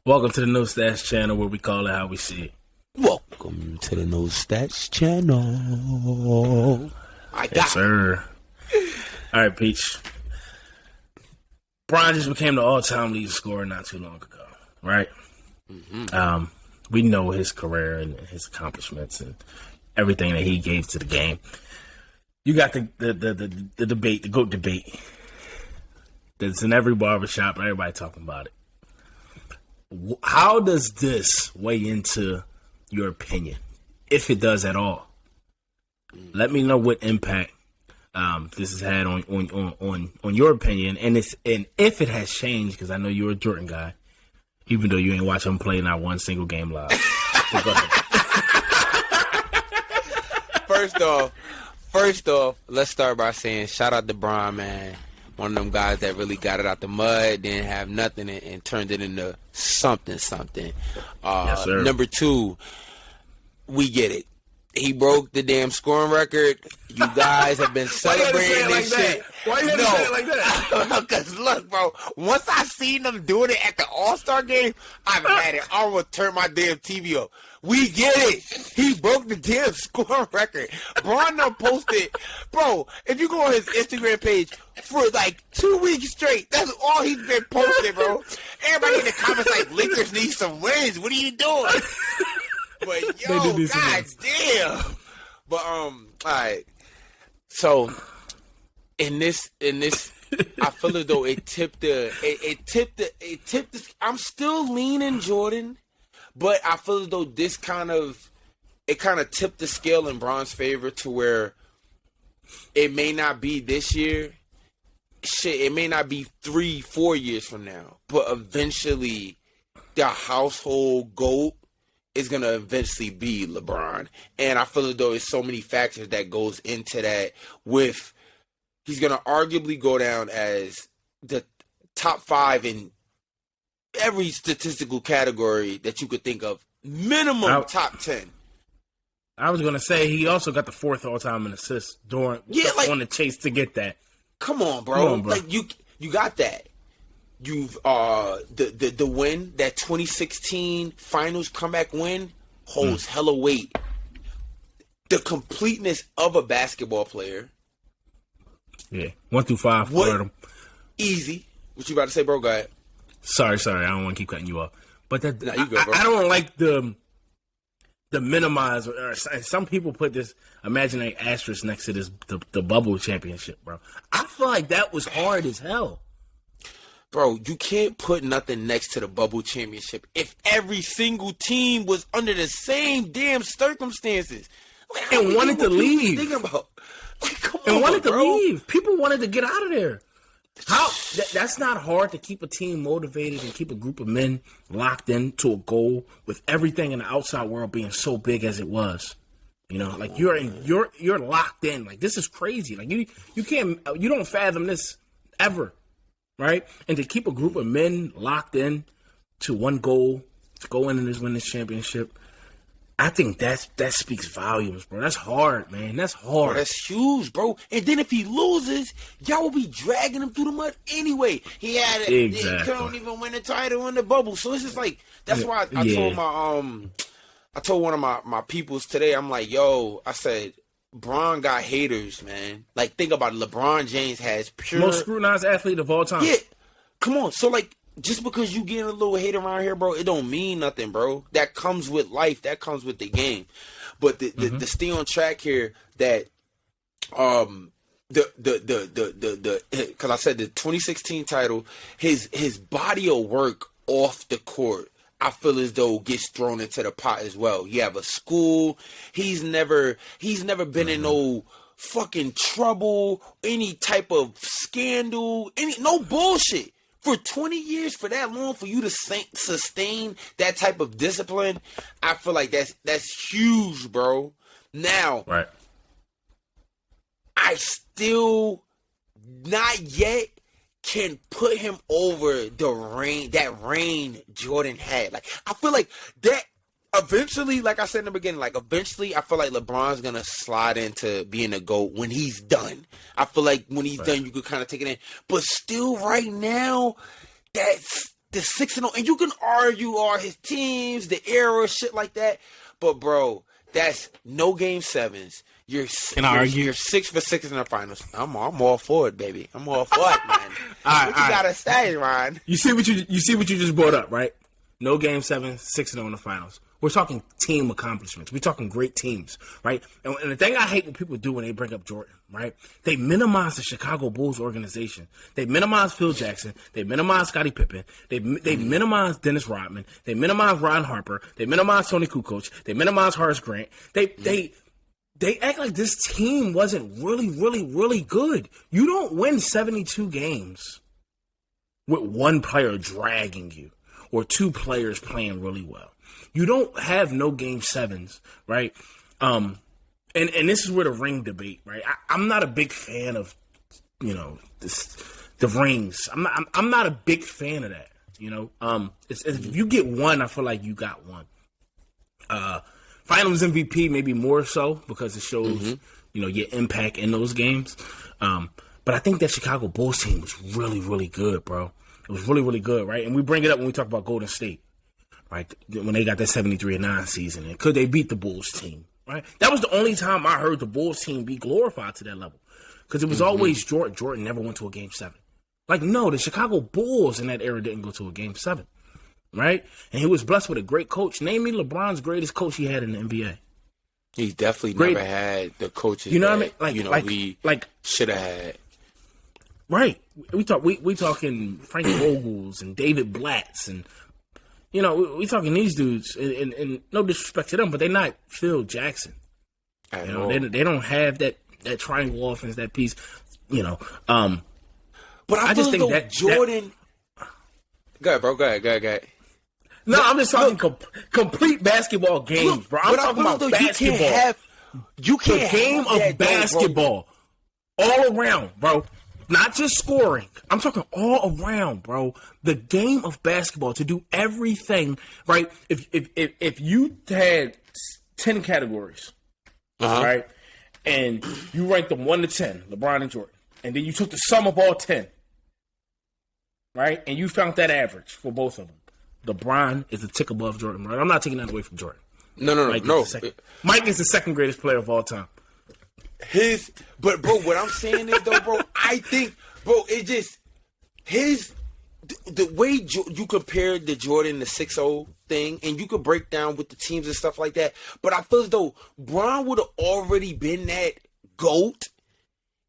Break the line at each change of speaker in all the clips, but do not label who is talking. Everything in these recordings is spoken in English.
Welcome to the No Stats channel where we call it how we see it.
Welcome to the No Stats channel.
Yes, sir. All right, Peach. Bron just became the all-time leading scorer not too long ago, right? Mm-hmm. We know his career and his accomplishments and everything that he gave to the game. You got the debate, the GOAT debate. That's in every barbershop. Everybody talking about it. How does this weigh into your opinion, if it does at all? Let me know what impact this has had on your opinion, and if it has changed, because I know you're a Jordan guy, even though you ain't watch him play not one single game live. Go ahead.
First off, let's start by saying shout out to Bron, man. One of them guys that really got it out the mud, didn't have nothing, and turned it into something.
Yes, sir.
Number two, we get it. He broke the damn scoring record. You guys have been celebrating this shit.
Why you had to say it like that?
Because look, bro, once I seen them doing it at the All-Star game, I've had it. I will turn my damn TV off. We get it. He broke the damn scoring record. Bron done posted, bro, if you go on his Instagram page for like 2 weeks straight, that's all he's been posting, bro. Everybody in the comments like, Lakers need some wins. What are you doing? But yo, god damn. But all right. So in this I feel as though it tipped the I'm still leaning Jordan, but I feel as though this kind of tipped the scale in Bron's favor to where it may not be this year. Shit, it may not be 3-4 years from now, but eventually the household GOAT is going to eventually be LeBron. And I feel as though there's so many factors that goes into that. With he's going to arguably go down as the top 5 in every statistical category that you could think of. Minimum top 10.
I was going to say he also got the 4th all-time in assists on the chase to get that.
Come on, bro. Like you got that. You've the win, that 2016 finals comeback win, holds hella weight. The completeness of a basketball player.
Yeah, 1 through 5. What?
Easy. What you about to say, bro? Go ahead.
Sorry. I don't want to keep cutting you off. But that
you go, bro.
I don't like the minimize. Or some people put this imaginary asterisk next to this the bubble championship, bro. I feel like that was hard as hell.
Bro, you can't put nothing next to the bubble championship if every single team was under the same damn circumstances.
And wanted to leave.
Thinking about?
Wanted to leave. People wanted to get out of there. How? That's not hard to keep a team motivated and keep a group of men locked into a goal with everything in the outside world being so big as it was. You know, like you're locked in. Like, this is crazy. Like you don't fathom this ever. Right? And to keep a group of men locked in to one goal, to go in and win this championship, I think that speaks volumes, bro. That's hard, man. That's hard.
Bro, that's huge, bro. And then if he loses, y'all will be dragging him through the mud anyway. He couldn't even win the title in the bubble. So it's just like, that's why I told one of my peoples today, I'm like, yo, I said, Bron got haters, man. Like, think about it. LeBron James has
most scrutinized athlete of all time.
Yeah. Come on. So, like, just because you getting a little hate around here, bro, it don't mean nothing, bro. That comes with life. That comes with the game. But the stay on track here, that because I said the 2016 title, his body of work off the court, I feel as though gets thrown into the pot as well. You have a school. He's never been in no fucking trouble, any type of scandal, no bullshit. For 20 years, for that long, for you to sustain that type of discipline, I feel like that's huge, bro. Now,
right.
I still not yet can put him over that reign Jordan had. Like, I feel like that eventually, like I said in the beginning, like eventually I feel like LeBron's going to slide into being a GOAT when he's done. I feel like when he's done, you could kind of take it in. But still right now, the 6-0, and you can argue all his teams, the era, shit like that. But bro, that's no game sevens. You're 6 for 6 in the finals. I'm all for it, baby. I'm all for it, man. What you gotta say, Ron?
You see what you just brought up, right? No game 7, 6-0 in the finals. We're talking team accomplishments. We're talking great teams, right? And the thing I hate when people do when they bring up Jordan, right? They minimize the Chicago Bulls organization. They minimize Phil Jackson. They minimize Scottie Pippen. They minimize Dennis Rodman. They minimize Ron Harper. They minimize Tony Kukoc. They minimize Horace Grant. They act like this team wasn't really, really, really good. You don't win 72 games with one player dragging you or two players playing really well. You don't have no game sevens, right? And this is where the ring debate, right? I'm not a big fan of, the rings. I'm not a big fan of that, if you get one, I feel like you got one. Finals MVP maybe more so because it shows, your impact in those games. But I think that Chicago Bulls team was really, really good, bro. It was really, really good, right? And we bring it up when we talk about Golden State, right? When they got that 73-9 season. And could they beat the Bulls team, right? That was the only time I heard the Bulls team be glorified to that level. Because it was always Jordan. Jordan never went to a game 7. Like, no, the Chicago Bulls in that era didn't go to a game 7, right? And he was blessed with a great coach. Name me LeBron's greatest coach he had in the NBA.
He definitely never had the coaches
what I mean?
We should have had.
Right. We talking Frank Vogels and David Blatts and we talking these dudes and no disrespect to them, but they're not Phil Jackson. They don't have that triangle offense, that piece, But
I just think that Jordan. Go ahead, bro. Go ahead.
No, I'm just talking complete basketball games, bro. I'm talking about basketball.
You can't
the game of basketball all around, bro. Not just scoring. I'm talking all around, bro. The game of basketball to do everything, right? If you had 10 categories, right, and you ranked them 1 to 10, LeBron and Jordan, and then you took the sum of all 10, right, and you found that average for both of them. LeBron is a tick above Jordan, right? I'm not taking that away from Jordan.
No.
Mike is the second greatest player of all time.
But bro, what I'm saying is though, bro, I think, bro, it just the way you compared the Jordan the 6-0 thing, and you could break down with the teams and stuff like that. But I feel as though Bron would have already been that GOAT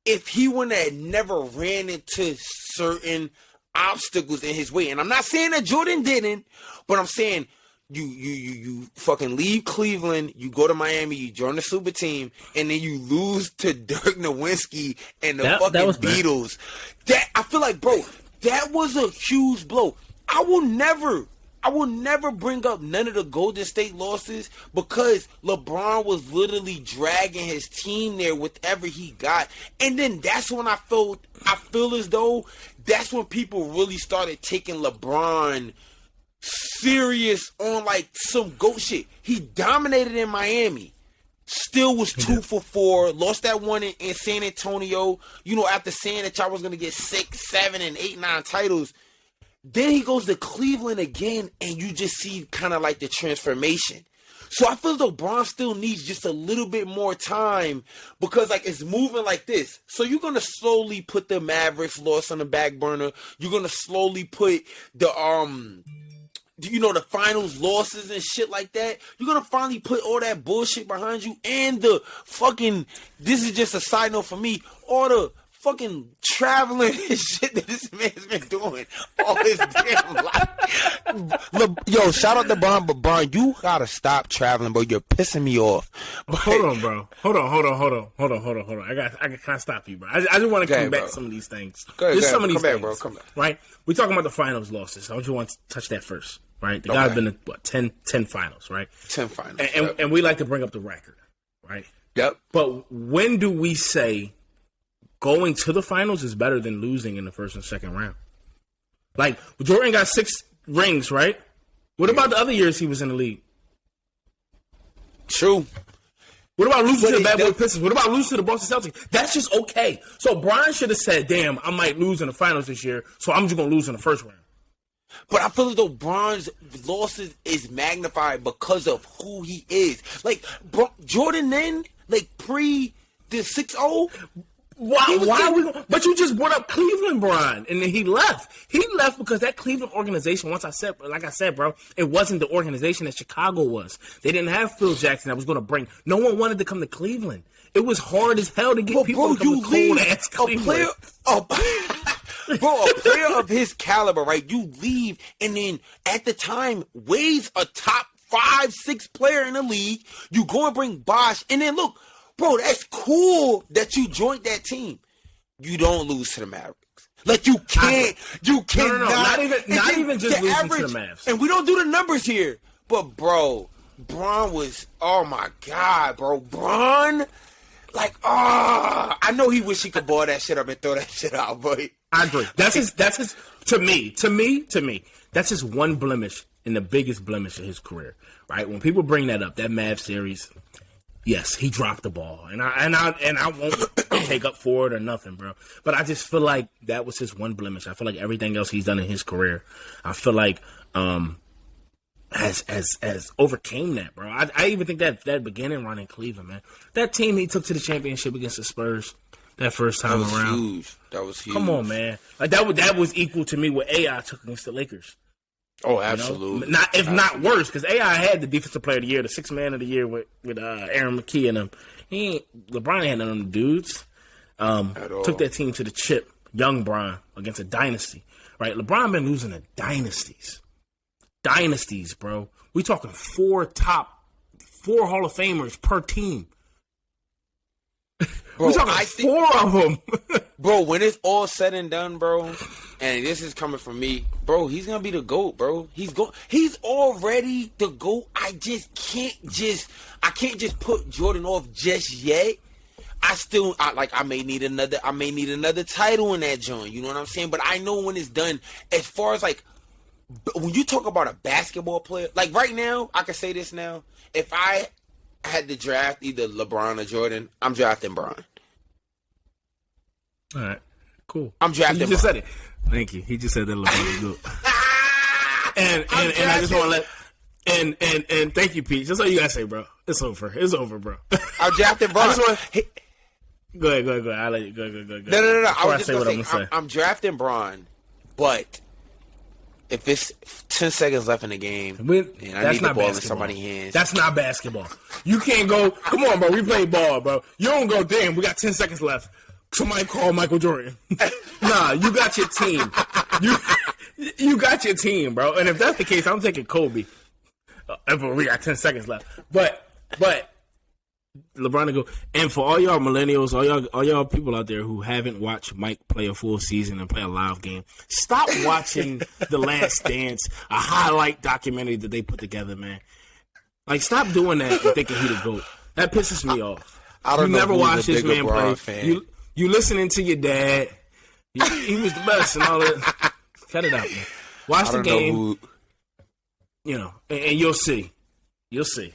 if he wouldn't have never ran into certain obstacles in his way. And I'm not saying that Jordan didn't, but I'm saying you fucking leave Cleveland, you go to Miami, you join the super team, and then you lose to Dirk Nowitzki and the fucking Beatles. That I feel like, bro, that was a huge blow. I will never bring up none of the Golden State losses because LeBron was literally dragging his team there with whatever he got. And then that's when I feel as though that's when people really started taking LeBron serious on like some GOAT shit. He dominated in Miami. Still was 2 for 4. Lost that one in San Antonio. After saying that y'all was gonna get 6, 7, and 8, 9 titles. Then he goes to Cleveland again, and you just see kind of like the transformation. So I feel as though Bron still needs just a little bit more time because like it's moving like this. So you're gonna slowly put the Mavericks loss on the back burner. You're gonna slowly put the the finals losses and shit like that. You're gonna finally put all that bullshit behind you and the fucking. This is just a side note for me. All the fucking traveling and shit that this man's been doing all his damn life. Yo, shout out to Bron, but Bron, you gotta stop traveling, bro. You're pissing me off.
But, hold on, bro. Hold on. I can't stop you, bro. I just want to come back to some of these things.
Go ahead,
some of these things,
bro. Come back.
Right? We're talking about the finals losses. I just want to touch that first. Right? The guy's been in 10 finals, right?
10 finals.
And we like to bring up the record, right?
Yep.
But when do we say going to the finals is better than losing in the first and second round? Like, Jordan got 6 rings, right? What about the other years he was in the league?
True.
What about losing to the Bad Boy Pistons? What about losing to the Boston Celtics? That's just okay. So Brian should have said, damn, I might lose in the finals this year, so I'm just going to lose in the first round.
But I feel as though Bron's losses is magnified because of who he is. Like, Jordan then, like, pre the 6-0.
Why we? But you just brought up Cleveland, Bron, and then he left. He left because that Cleveland organization. Like I said, bro, it wasn't the organization that Chicago was. They didn't have Phil Jackson that was going to bring. No one wanted to come to Cleveland. It was hard as hell to get people to come to cold ass Cleveland.
Bro, a player of his caliber, right? You leave, and then at the time, Wade's a top 5-6 player in the league. You go and bring Bosh, and then look. Bro, that's cool that you joined that team. You don't lose to the Mavericks. Like, you can't. You cannot.
No, not even just losing to the Mavs.
And we don't do the numbers here. But, bro, Bron was, oh, my God, bro. Bron, like, I know he wish he could ball that shit up and throw that shit out, but.
I agree. That's his, to me, that's his one blemish and the biggest blemish of his career, right? When people bring that up, that Mavs series, yes, he dropped the ball, and I won't take up for it or nothing, bro. But I just feel like that was his one blemish. I feel like everything else he's done in his career, I feel like has overcame that, bro. I even think that beginning run in Cleveland, man, that team he took to the championship against the Spurs that first time around,
huge. That was huge.
Come on, man, like that was equal to me what AI took against the Lakers.
Oh, absolutely.
You know? Not worse, because AI had the Defensive Player of the Year, the Sixth Man of the Year with Aaron McKee and them. LeBron had none of them dudes. Took that team to the chip, young Bron, against a dynasty. Right? LeBron been losing to dynasties. Dynasties, bro. We talking 4 Hall of Famers per team.
Bro,
we talking 4 of them.
Bro, when it's all said and done, bro, and this is coming from me, bro, he's gonna be the GOAT, bro. He's already the GOAT. I can't just put Jordan off just yet. I may need another title in that joint. You know what I'm saying? But I know when it's done. As far as like when you talk about a basketball player, like right now, I can say this now. If I had to draft either LeBron or Jordan, I'm drafting Bron.
All right, cool.
I'm drafting.
He just said it. Thank you. He just said that LeBron is good. and I just want to let and thank you, Pete. Just all you gotta say, bro. It's over. It's over, bro.
I'm drafting Bron.
Go ahead. I'll let you go.
No. I was just gonna say I'm drafting Bron, but if it's 10 seconds left in the game, and I need the ball in somebody's hands.
That's not basketball. You can't go, come on, bro, we play ball, bro. You don't go, damn, we got 10 seconds left. Somebody call Michael Jordan. Nah, you got your team. You got your team, bro. And if that's the case, I'm taking Kobe. We got 10 seconds left. But LeBron to go. And for all y'all millennials, all y'all people out there who haven't watched Mike play a full season and play a live game, stop watching The Last Dance, a highlight documentary that they put together, man. Like, stop doing that and thinking he the GOAT. That pisses me off.
I don't know.
Never watched this man play.
Fan.
You listening to your dad. He was the best and all that. Cut it out, man. Watch the game. And you'll see. You'll see.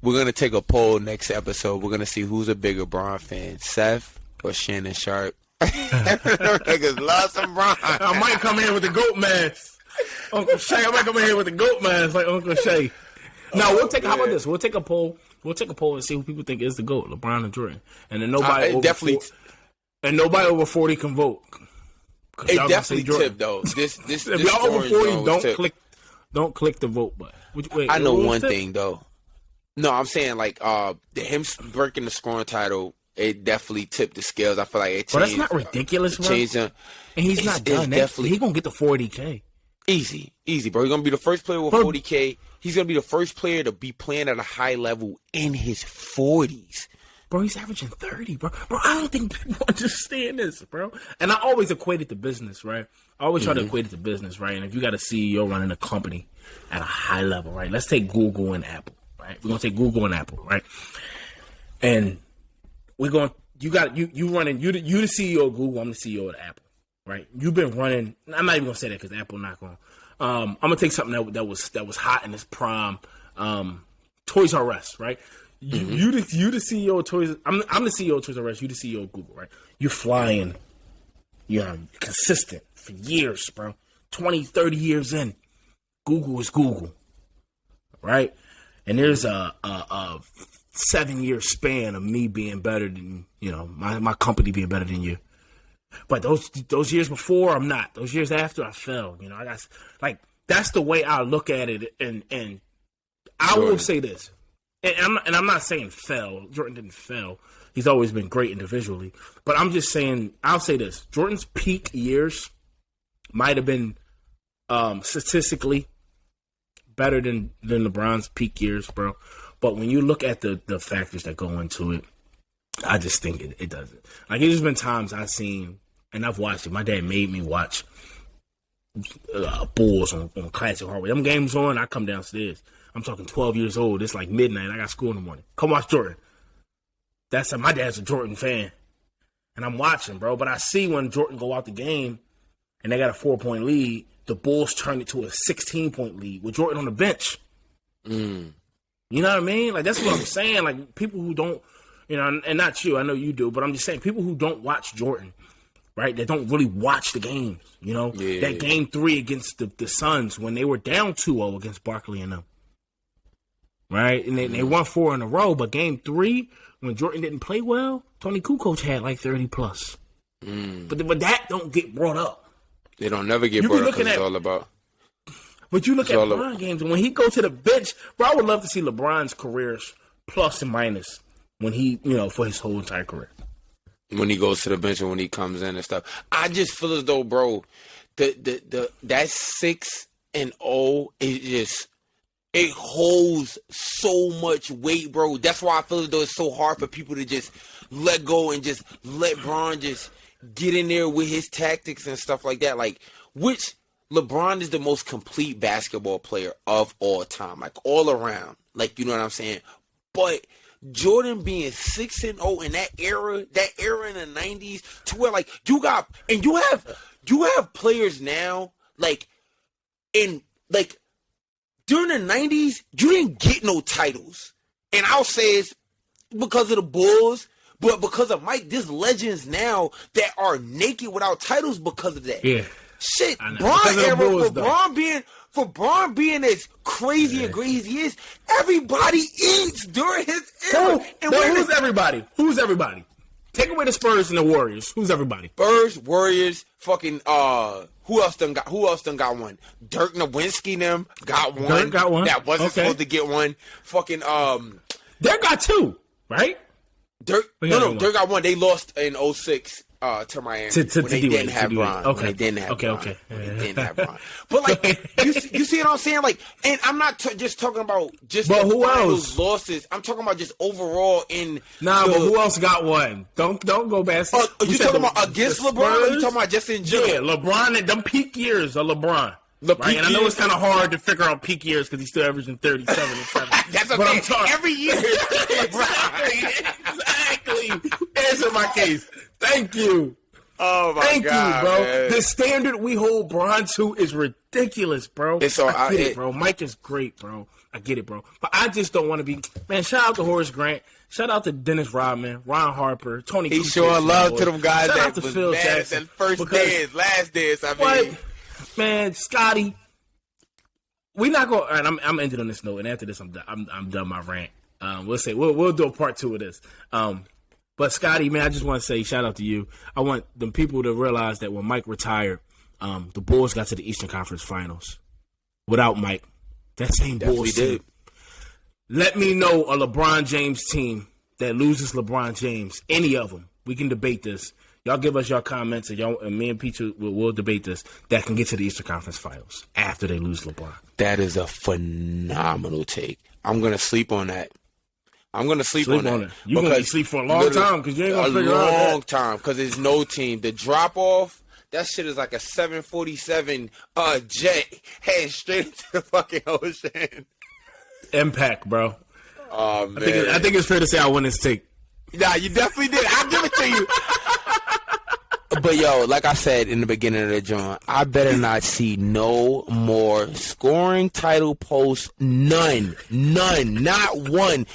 We're going to take a poll next episode. We're going to see who's a bigger Bron fan, Seth or Shannon Sharp. Niggas love some Bron.
I might come here with the GOAT mask. Uncle Shay, I might come in here with the GOAT mask like Uncle Shay. No, we'll take. How about this? We'll take a poll. We'll take a poll and see who people think is the GOAT, LeBron and Jordan. And then nobody over 40 can vote.
It definitely tipped though. This
if y'all over 40, don't click the vote button. Wait,
I know one thing though. No, I'm saying like him breaking the scoring title, it definitely tipped the scales. I feel like it changed.
But that's not ridiculous, bro. And he's not done. He's gonna get the 40K.
Easy, bro. He's gonna be the first player with 40K. He's gonna be the first player to be playing at a high level in his 40s.
Bro, he's averaging 30, bro. Bro, I don't think people understand this, bro. And I always equate it to business, right? I always try to equate it to business, right? And if you got a CEO running a company at a high level, right? Let's take Google and Apple, right? We're gonna take Google and Apple, right? And you running, you the CEO of Google, I'm the CEO of Apple, right? You've been running. I'm not even gonna say that because Apple not going. I'm gonna take something that was hot in its prime. Toys R Us, right? You the CEO of Toys. I'm the CEO of Toys R Us. You the CEO of Google, right? You're flying. You're consistent for years, bro. 20, 30 years in, Google is Google, right? And there's a 7-year span of me being better than, my company being better than you. But those years before, I'm not. Those years after, I fell. I got that's the way I look at it. And I will say this, and I'm not saying fell. Jordan didn't fail. He's always been great individually. But I'm just saying, I'll say this: Jordan's peak years might have been statistically better than LeBron's peak years, bro. But when you look at the factors that go into it, I just think it doesn't. Like, there's been times I've seen, and I've watched it. My dad made me watch Bulls on Classic Hardware. Them games on, I come downstairs. I'm talking 12 years old. It's like midnight. I got school in the morning. Come watch Jordan. My dad's a Jordan fan. And I'm watching, bro. But I see when Jordan go out the game and they got a 4-point lead, the Bulls turn it to a 16-point lead with Jordan on the bench. You know what I mean? Like, that's what I'm saying. Like, people who don't, and not you, I know you do, but I'm just saying, people who don't watch Jordan, right, they don't really watch the games, That game 3 against the Suns when they were down 2-0 against Barkley and them, right? And they won 4 in a row, but game 3, when Jordan didn't play well, Tony Kukoc had like 30+. But that don't get brought up.
They don't never get brought up because it's all about.
But you look at LeBron games, and when he goes to the bench, bro, I would love to see LeBron's careers plus and minus when he, for his whole entire career.
When he goes to the bench and when he comes in and stuff. I just feel as though, bro, that 6-0 is just, it holds so much weight, bro. That's why I feel as though it's so hard for people to just let go and just let Bron just get in there with his tactics and stuff like that. Like, which LeBron is the most complete basketball player of all time, like all around. Like, you know what I'm saying? But Jordan being 6-0 in that era in the 90s, to where like you have players now, like during the 90s, you didn't get no titles. And I'll say it's because of the Bulls, but because of Mike, there's legends now that are naked without titles because of that. Yeah. Shit, for Bron being as crazy and great as he is, everybody eats during his era.
Who's everybody? Who's everybody? Take away the Spurs and the Warriors. Who's everybody?
Spurs, Warriors, fucking who else done got one? Dirk Nowitzki them got one.
Dirk got one.
That wasn't supposed to get one. Fucking
Dirk got 2, right?
Dirk got one. They lost in 06. To Miami when they didn't have Bron. Okay. When they didn't have Bron. Okay. They didn't have Bron. But like, you see what I'm saying? Like, and I'm not just talking about just
who else
losses. I'm talking about just overall in.
But who else got one? Don't go back.
You talking about against LeBron? Or you talking about just in general?
Yeah, LeBron and them peak years of Lebron. Right? And I know it's kind of hard to figure out peak years because he's still averaging 37 and 7.
That's a thing. Every year.
Exactly. Answer my case. Thank you.
Oh, my God,
you, bro.
Man.
The standard we hold Bron to is ridiculous, bro.
It's all
I get it, bro. Mike is great, bro. I get it, bro. But I just don't want to be... Man, shout out to Horace Grant. Shout out to Dennis Rodman, Ron Harper, Tony
He showing love to them guys
shout
that
out to
was
Phil
mad
Jackson,
at first dance, last dance, I mean...
What? Man, Scotty... We're not going... All right, I'm ending on this note, and after this, I'm done my rant. We'll do a part 2 of this. But Scotty, man, I just want to say shout out to you. I want them people to realize that when Mike retired, the Bulls got to the Eastern Conference Finals. Without Mike, that same Bulls team. Let me know a LeBron James team that loses LeBron James. Any of them. We can debate this. Y'all give us your comments, and me and Peach will debate this. That can get to the Eastern Conference Finals after they lose LeBron.
That is a phenomenal take. I'm going to sleep on that. I'm going to sleep on that.
You're going to sleep for a long time because you ain't going to figure out
a long time because there's no team. The drop-off, that shit is like a 747 jet heading straight into the fucking ocean.
Impact, bro.
Oh, man.
I think it's fair to say I won this take.
Nah, you definitely did. I'll give it to you. But, yo, like I said in the beginning of the joint, I better not see no more scoring title posts. None. Not one.